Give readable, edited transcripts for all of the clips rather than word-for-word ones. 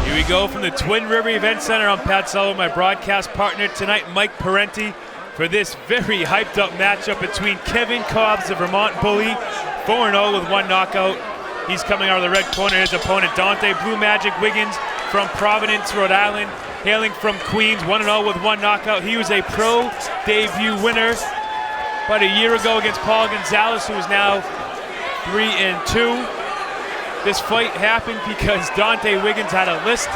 Here we go from the Twin River Event Center. I'm Pat Sullivan, my broadcast partner tonight, Mike Parenti, for this very hyped up matchup between Kevin Cobb, the Vermont bully, 4-0 with 1 knockout. He's coming out of the red corner. His opponent, Donte Blue Magic Wiggins from Providence, Rhode Island, hailing from Queens, 1-0 with 1 knockout. He was a pro debut winner about a year ago against Paul Gonzalez, who is now 3-2. This fight happened because Donte Wiggins had a list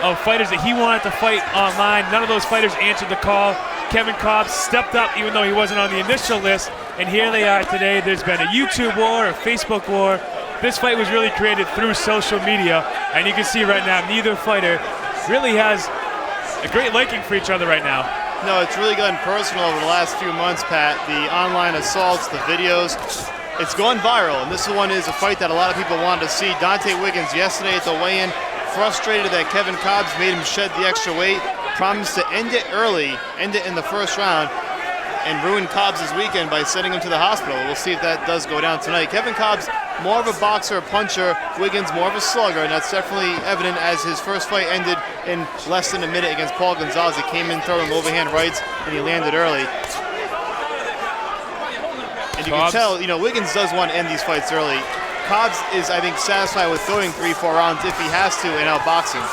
of fighters that he wanted to fight online. None of those fighters answered the call. Kevin Cobb stepped up even though he wasn't on the initial list, and here they are today. There's been a YouTube war, a Facebook war. This fight was really created through social media, and you can see right now neither fighter really has a great liking for each other right now. No, it's really gotten personal over the last few months, Pat. The online assaults, the videos, it's gone viral, and this one is a fight that a lot of people wanted to see. Donte Wiggins yesterday at the weigh-in, frustrated that Kevin Cobb's made him shed the extra weight, promised to end it early, end it in the first round, and ruin Cobb's weekend by sending him to the hospital. We'll see if that does go down tonight. Kevin Cobb's more of a boxer, a puncher. Wiggins more of a slugger, and that's definitely evident as his first fight ended in less than a minute against Paul Gonzalez. He came in throwing overhand rights, and he landed early. And you can tell, you know, Wiggins does want to end these fights early. Cobbs is, I think, satisfied with throwing 3-4 rounds if he has to in outboxing.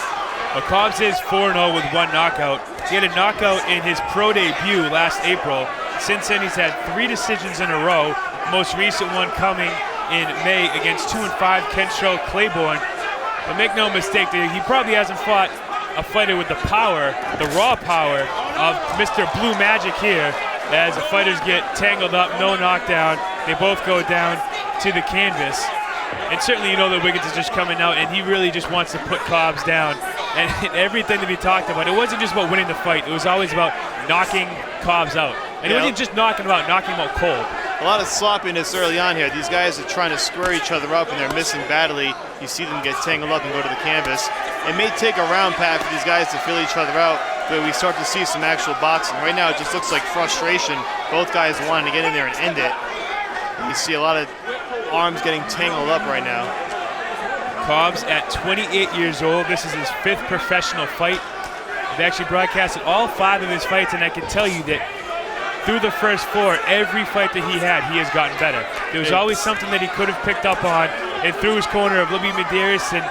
Well, Cobbs is 4-0 with 1 knockout. He had a knockout in his pro debut last April. Since then, he's had 3 decisions in a row, most recent one coming in May against 2-5 Kentrell Claiborne. But make no mistake, he probably hasn't fought a fighter with the power, the raw power of Mr. Blue Magic here. As the fighters get tangled up, no knockdown, they both go down to the canvas. And certainly you know that Wiggins is just coming out and he really just wants to put Cobbs down. And everything that we talked about, it wasn't just about winning the fight, it was always about knocking Cobbs out. And it wasn't just knocking him out cold. A lot of sloppiness early on here. These guys are trying to square each other up and they're missing badly. You see them get tangled up and go to the canvas. It may take a round, Pat, for these guys to feel each other out, but we start to see some actual boxing. Right now it just looks like frustration. Both guys wanting to get in there and end it. You see a lot of arms getting tangled up right now. Cobbs at 28 years old. This is his 5th professional fight. I've actually broadcasted all 5 of his fights, and I can tell you that through the first 4, every fight that he had, he has gotten better. There was always something that he could have picked up on, and through his corner of Libby Medeiros and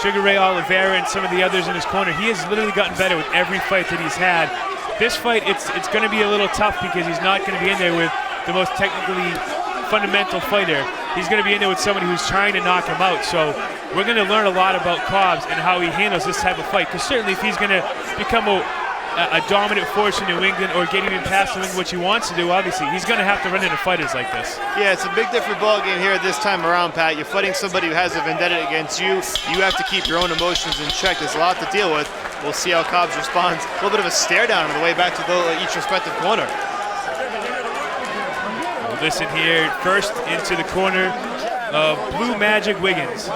Sugar Ray Oliveira and some of the others in his corner, he has literally gotten better with every fight that he's had. This fight, it's going to be a little tough because he's not going to be in there with the most technically fundamental fighter. He's going to be in there with somebody who's trying to knock him out. So we're going to learn a lot about Cobbs and how he handles this type of fight. Because certainly if he's going to become a dominant force in New England or get even past New England, which he wants to do, obviously, he's going to have to run into fighters like this. Yeah, it's a big different ballgame here this time around, Pat. You're fighting somebody who has a vendetta against you. You have to keep your own emotions in check. There's a lot to deal with. We'll see how Cobbs responds. A little bit of a stare down on the way back to each respective corner. We'll listen here first into the corner of Blue Magic Wiggins.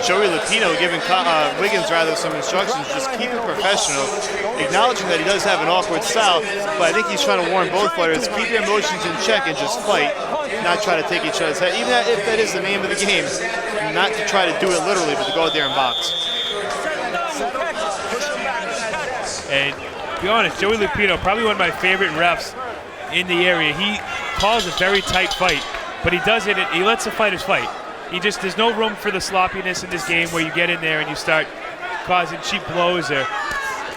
Joey Lupino giving Wiggins some instructions. Just keep it professional, acknowledging that he does have an awkward style, but I think he's trying to warn both fighters, keep your emotions in check and just fight, not try to take each other's head, even if that is the name of the game, not to try to do it literally, but to go out there and box. And to be honest, Joey Lupino, probably one of my favorite refs in the area. He calls a very tight fight, but he does it, he lets the fighters fight. There's no room for the sloppiness in this game where you get in there and you start causing cheap blows or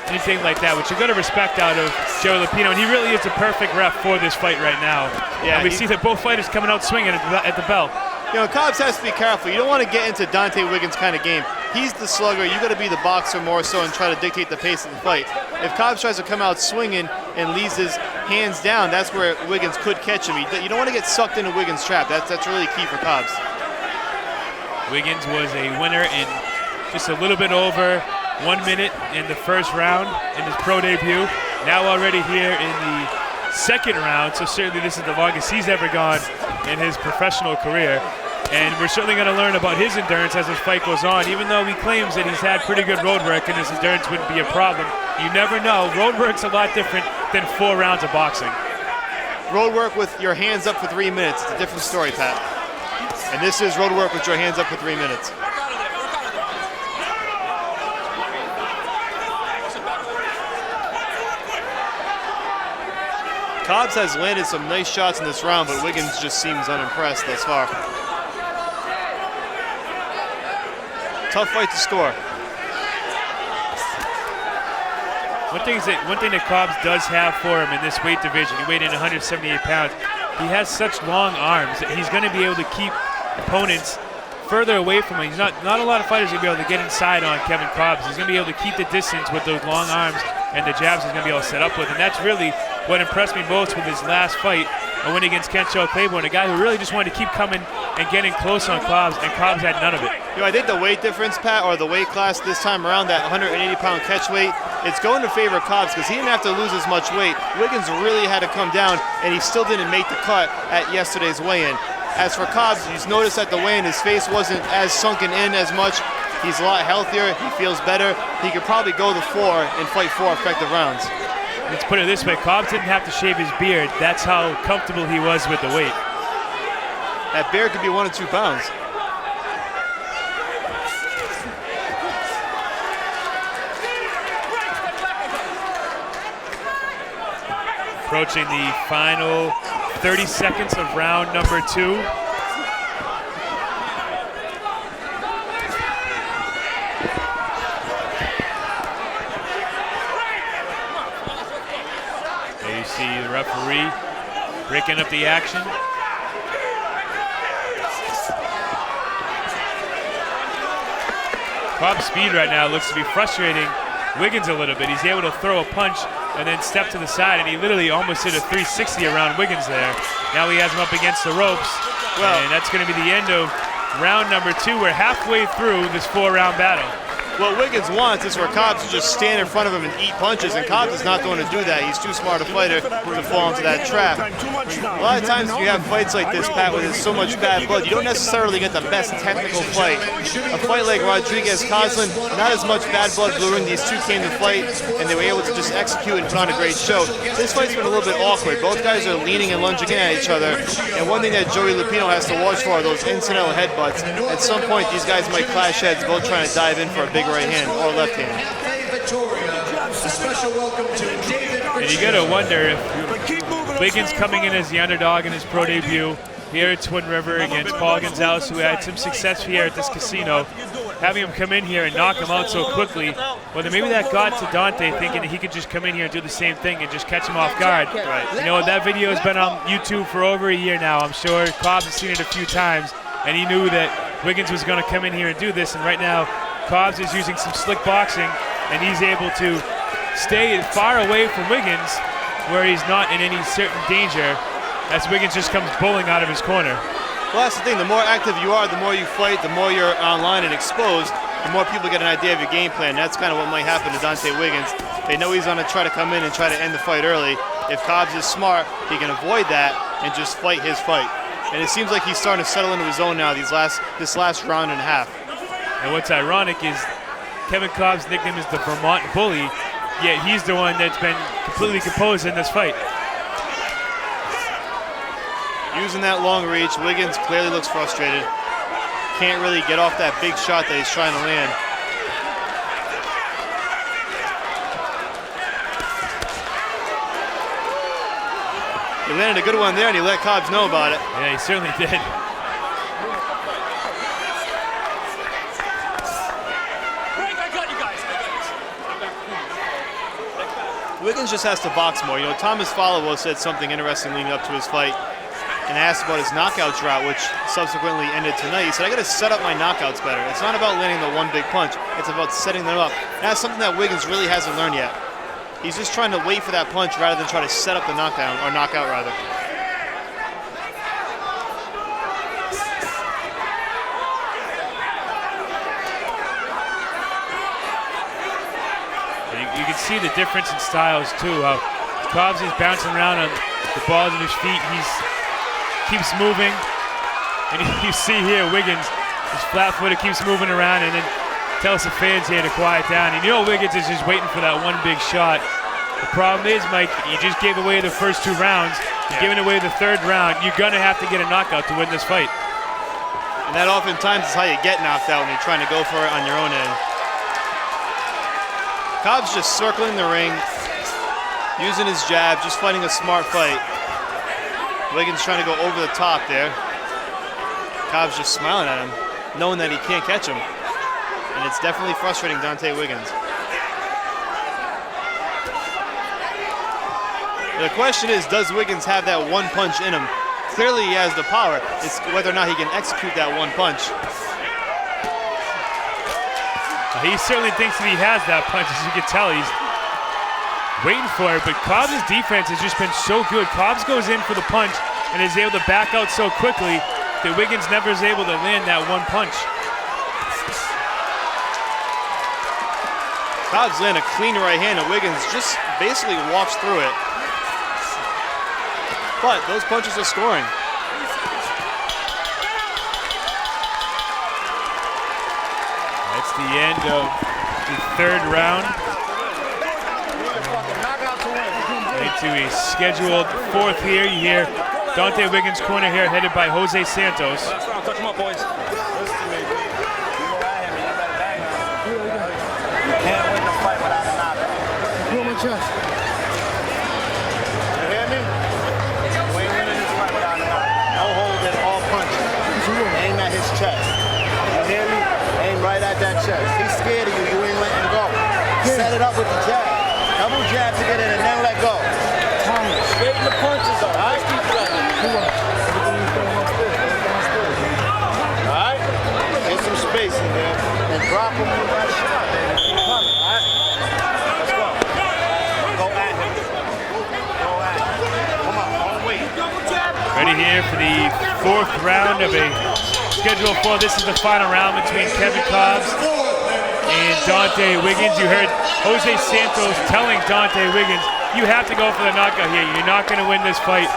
anything like that, which you're going to respect out of Joey Lupino. And he really is a perfect ref for this fight right now. Yeah, and we see that both fighters coming out swinging at the bell. You know, Cobbs has to be careful. You don't want to get into Donte Wiggins kind of game. He's the slugger. You got to be the boxer more so and try to dictate the pace of the fight. If Cobbs tries to come out swinging and leaves his hands down, that's where Wiggins could catch him. You don't want to get sucked into Wiggins' trap. That's really key for Cobbs. Wiggins was a winner in just a little bit over 1 minute in the first round in his pro debut. Now already here in the second round, so certainly this is the longest he's ever gone in his professional career. And we're certainly going to learn about his endurance as this fight goes on, even though he claims that he's had pretty good road work and his endurance wouldn't be a problem. You never know. Road work's a lot different than 4 rounds of boxing. Road work with your hands up for 3 minutes. It's a different story, Pat. And this is road work with your hands up for 3 minutes. Cobbs has landed some nice shots in this round, but Wiggins just seems unimpressed thus far. Tough fight to score. One thing that Cobbs does have for him in this weight division, he weighed in 178 pounds, he has such long arms that he's going to be able to keep opponents further away from him. Not a lot of fighters are going to be able to get inside on Kevin Cobbs. He's going to be able to keep the distance with those long arms and the jabs he's going to be able to set up with. And that's really what impressed me most with his last fight, a win against Kenshel Claiborne, a guy who really just wanted to keep coming and getting close on Cobbs, and Cobbs had none of it. You know, I think the weight difference, Pat, or the weight class this time around, that 180-pound catch weight, it's going to favor Cobbs because he didn't have to lose as much weight. Wiggins really had to come down, and he still didn't make the cut at yesterday's weigh-in. As for Cobbs, you notice at the weigh-in his face wasn't as sunken in as much. He's a lot healthier. He feels better. He could probably go to 4 and fight 4 effective rounds. Let's put it this way, Cobbs didn't have to shave his beard. That's how comfortable he was with the weight. That beard could be 1 or 2 pounds. Approaching the final 30 seconds of round number 2. There you see the referee breaking up the action. Cobb's speed right now looks to be frustrating Wiggins a little bit. He's able to throw a punch and then step to the side, and he literally almost hit a 360 around Wiggins there. Now he has him up against the ropes, and that's going to be the end of round number 2. We're halfway through this 4-round battle. What Wiggins wants is for Cobbs to just stand in front of him and eat punches, and Cobbs is not going to do that. He's too smart a fighter to fall into that trap. A lot of times when you have fights like this, Pat, where there's so much bad blood, you don't necessarily get the best technical fight. A fight like Rodriguez-Coslin, not as much bad blood brewing. These two came to fight, and they were able to just execute and put on a great show. This fight's been a little bit awkward. Both guys are leaning and lunging in at each other, and one thing that Joey Lupino has to watch for are those incidental headbutts. At some point, these guys might clash heads, both trying to dive in for a big right hand or left hand. And you gotta wonder if Wiggins coming in as the underdog in his pro debut here at Twin River against Paul Gonzalez, who had some success here at this casino, having him come in here and knock him out so quickly, well, then maybe that got to Dante thinking that he could just come in here and do the same thing and just catch him off guard. Right. You know, that video has been on YouTube for over a year now. I'm sure Cobbs has seen it a few times, and he knew that Wiggins was going to come in here and do this, and right now Cobbs is using some slick boxing, and he's able to stay far away from Wiggins where he's not in any certain danger as Wiggins just comes bowling out of his corner. Well, that's the thing. The more active you are, the more you fight, the more you're online and exposed, the more people get an idea of your game plan. That's kind of what might happen to Dante Wiggins. They know he's going to try to come in and try to end the fight early. If Cobbs is smart, he can avoid that and just fight his fight. And it seems like he's starting to settle into his own now this last round and a half. And what's ironic is Kevin Cobb's nickname is the Vermont Bully, yet he's the one that's been completely composed in this fight. Using that long reach, Wiggins clearly looks frustrated. Can't really get off that big shot that he's trying to land. He landed a good one there, and he let Cobbs know about it. Yeah, he certainly did. Wiggins just has to box more. You know, Thomas Followo said something interesting leading up to his fight and asked about his knockout drought, which subsequently ended tonight. He said, I got to set up my knockouts better. It's not about landing the one big punch. It's about setting them up. And that's something that Wiggins really hasn't learned yet. He's just trying to wait for that punch rather than try to set up the knockdown, or knockout rather. you can see the difference in styles too. How Cobbs is bouncing around on the balls of his feet. Keeps moving. And you see here, Wiggins, his flat-footed keeps moving around and then tells the fans here to quiet down. And you know Wiggins is just waiting for that one big shot. The problem is, Mike, you just gave away the first 2 rounds. You're giving away the 3rd round. You're going to have to get a knockout to win this fight. And that oftentimes is how you get knocked out when you're trying to go for it on your own end. Cobb's just circling the ring, using his jab, just fighting a smart fight. Wiggins trying to go over the top there. Cobb's just smiling at him, knowing that he can't catch him. And it's definitely frustrating Donte Wiggins. The question is, does Wiggins have that one punch in him? Clearly he has the power. It's whether or not he can execute that one punch. He certainly thinks that he has that punch. As you can tell, he's waiting for it. But Cobb's defense has just been so good. Cobbs goes in for the punch and is able to back out so quickly that Wiggins never is able to land that one punch. Cobbs landed a clean right hand and Wiggins just basically walks through it. But those punches are scoring. That's the end of the 3rd round. Into a scheduled 4th here. You hear Donte Wiggins' corner here, headed by Jose Santos. Touch him up, boys. You can't win the fight without a knockout. Pull my chest. You hear me? We ain't winning this fight without a knockout. No holding, all punches. Aim at his chest. You hear me? Aim right at that chest. He's scared of you. You ain't letting go. Set it up with the jab. Double jab to get in and then let go. Straighten the punches up. All right? Keep running. All right? Get some space in there and drop him with that shot. Keep coming. All right? Let's go. Go at him. Go at him. Come on. Don't wait. Ready here for the 4th round of a schedule 4. This is the final round between Kevin Cobbs and Donte Wiggins. You heard Jose Santos telling Donte Wiggins, you have to go for the knockout here. You're not going to win this fight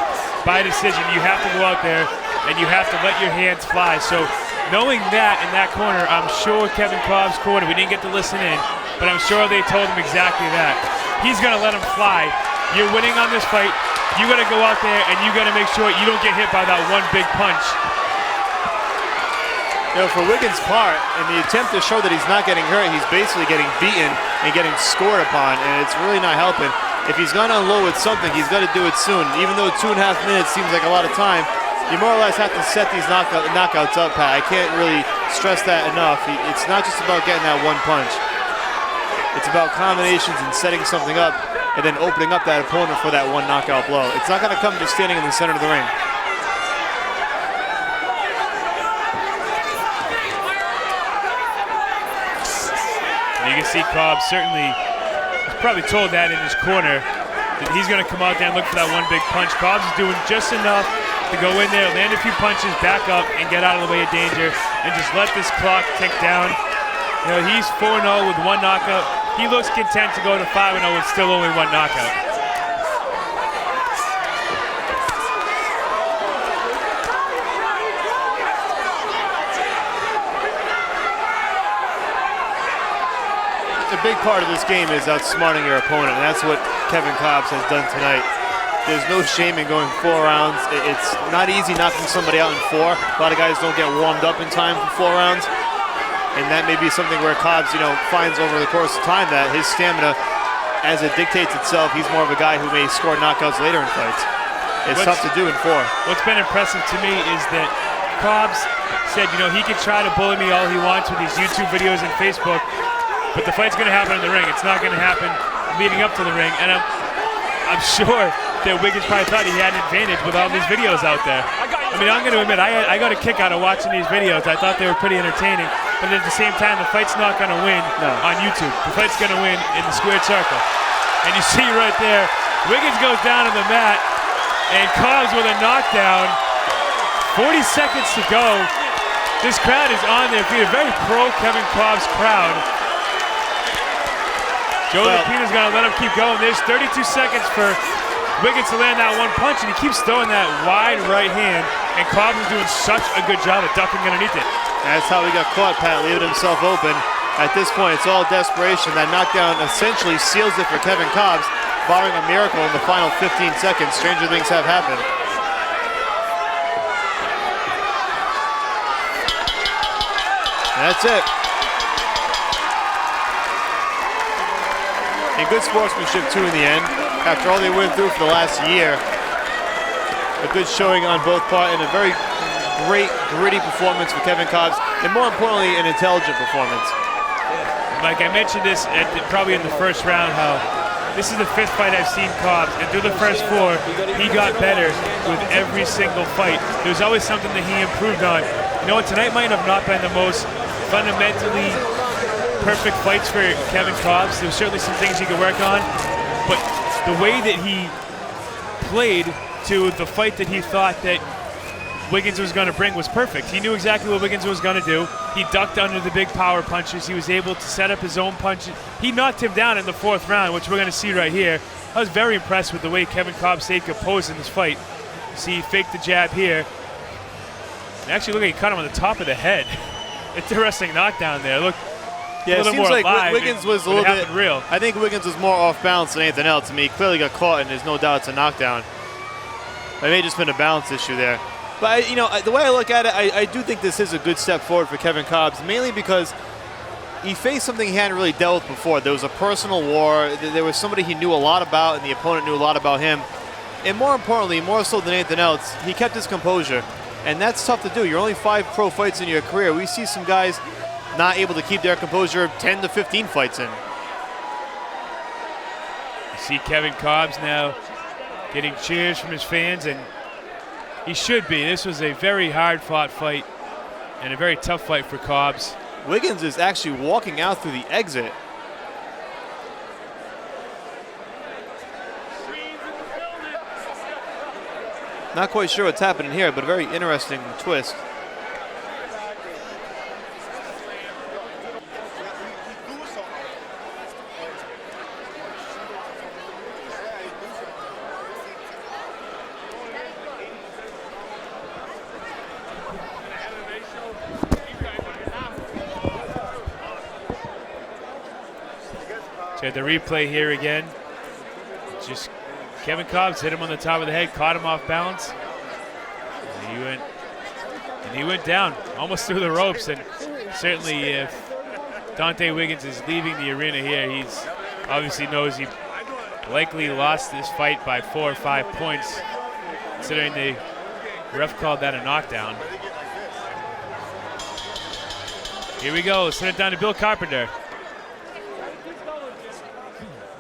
by decision. You have to go out there and you have to let your hands fly. So knowing that in that corner, I'm sure Kevin Cobb's corner, we didn't get to listen in, but I'm sure they told him exactly that. He's going to let him fly. You're winning on this fight. You got to go out there and you got to make sure you don't get hit by that one big punch. You know, for Wiggins' part, in the attempt to show that he's not getting hurt, he's basically getting beaten and getting scored upon, and it's really not helping. If he's gonna unload with something, he's got to do it soon. Even though 2.5 minutes seems like a lot of time, you more or less have to set these knockouts up, Pat. I can't really stress that enough. It's not just about getting that one punch. It's about combinations and setting something up and then opening up that opponent for that one knockout blow. It's not gonna come just standing in the center of the ring. You can see Cobb certainly, he's probably told that in his corner, that he's going to come out there and look for that one big punch. Cobb's is doing just enough to go in there, land a few punches, back up, and get out of the way of danger, and just let this clock tick down. You know, he's 4-0 with 1 knockout. He looks content to go to 5-0 with still only 1 knockout. A big part of this game is outsmarting your opponent, and that's what Kevin Cobbs has done tonight. There's no shame in going 4 rounds. It's not easy knocking somebody out in 4. A lot of guys don't get warmed up in time for 4 rounds, and that may be something where Cobbs, finds over the course of time that his stamina, as it dictates itself, he's more of a guy who may score knockouts later in fights. It's tough to do in 4. What's been impressive to me is that Cobbs said, he can try to bully me all he wants with these YouTube videos and Facebook, but the fight's going to happen in the ring. It's not going to happen leading up to the ring. And I'm sure that Wiggins probably thought he had an advantage with all these videos out there. I mean, I'm going to admit, I got a kick out of watching these videos. I thought they were pretty entertaining. But at the same time, the fight's not going to win on YouTube. The fight's going to win in the squared circle. And you see right there, Wiggins goes down to the mat, and Cobbs with a knockdown. 40 seconds to go. This crowd is on their feet. A very pro Kevin Cobbs crowd. Joe Lupino's going to let him keep going. There's 32 seconds for Wiggins to land that one punch, and he keeps throwing that wide right hand, and COBB is doing such a good job at ducking underneath it. That's how he got caught, Pat, leaving himself open. At this point, it's all desperation. That knockdown essentially seals it for Kevin COBB, barring a miracle in the final 15 seconds. Stranger things have happened. And that's it. And good sportsmanship, too, in the end. After all they went through for the last year, a good showing on both parts and a very great, gritty performance for Kevin COBB, and more importantly, an intelligent performance. Mike, I mentioned this probably in the first round, how this is the 5th fight I've seen COBB, and through the first 4, he got better with every single fight. There was always something that he improved on. You know what, tonight might have not been the most fundamentally perfect fights for Kevin COBB. There were certainly some things he could work on, but the way that he played to the fight that he thought that Wiggins was going to bring was perfect. He knew exactly what Wiggins was going to do. He ducked under the big power punches. He was able to set up his own punches. He knocked him down in the 4th round, which we're going to see right here. I was very impressed with the way Kevin COBB stayed composed in this fight. See, he faked the jab here. And actually, look, he cut him on the top of the head. Interesting knockdown there. Look, yeah, it seems like Wiggins was a little bit real. I think Wiggins was more off balance than anything else. I mean, he clearly got caught, and there's no doubt it's a knockdown. It may have just been a balance issue there. But, you know, the way I look at it, I do think this is a good step forward for Kevin COBB, mainly because he faced something he hadn't really dealt with before. There was a personal war. There was somebody he knew a lot about, and the opponent knew a lot about him. And more importantly, more so than anything else, he kept his composure. And that's tough to do. You're only 5 pro fights in your career. We see some guys not able to keep their composure 10 to 15 fights in. You see Kevin COBB now getting cheers from his fans, and he should be. This was a very hard-fought fight and a very tough fight for COBB. Wiggins is actually walking out through the exit. Not quite sure what's happening here, but a very interesting twist. So at the replay here again, just Kevin COBB hit him on the top of the head, caught him off balance, and he went down almost through the ropes. And certainly, if Donte Wiggins is leaving the arena here, he's obviously knows he likely lost this fight by 4 or 5 points, considering the ref called that a knockdown. Here we go. Send it down to Bill Carpenter.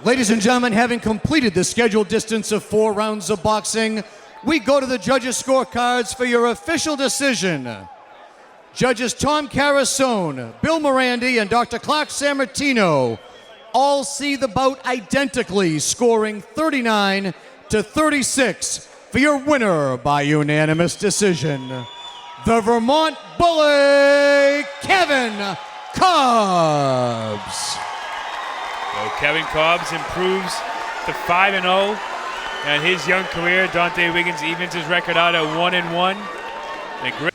Ladies and gentlemen, having completed the scheduled distance of 4 rounds of boxing, we go to the judges' scorecards for your official decision. Judges Tom Carasone, Bill Morandi, and Dr. Clark Sammartino all see the bout identically, scoring 39 to 36 for your winner by unanimous decision, the Vermont Bully, Kevin COBB. So Kevin COBB improves to 5-0 in his young career. Donte Wiggins evens his record out at 1-1. A great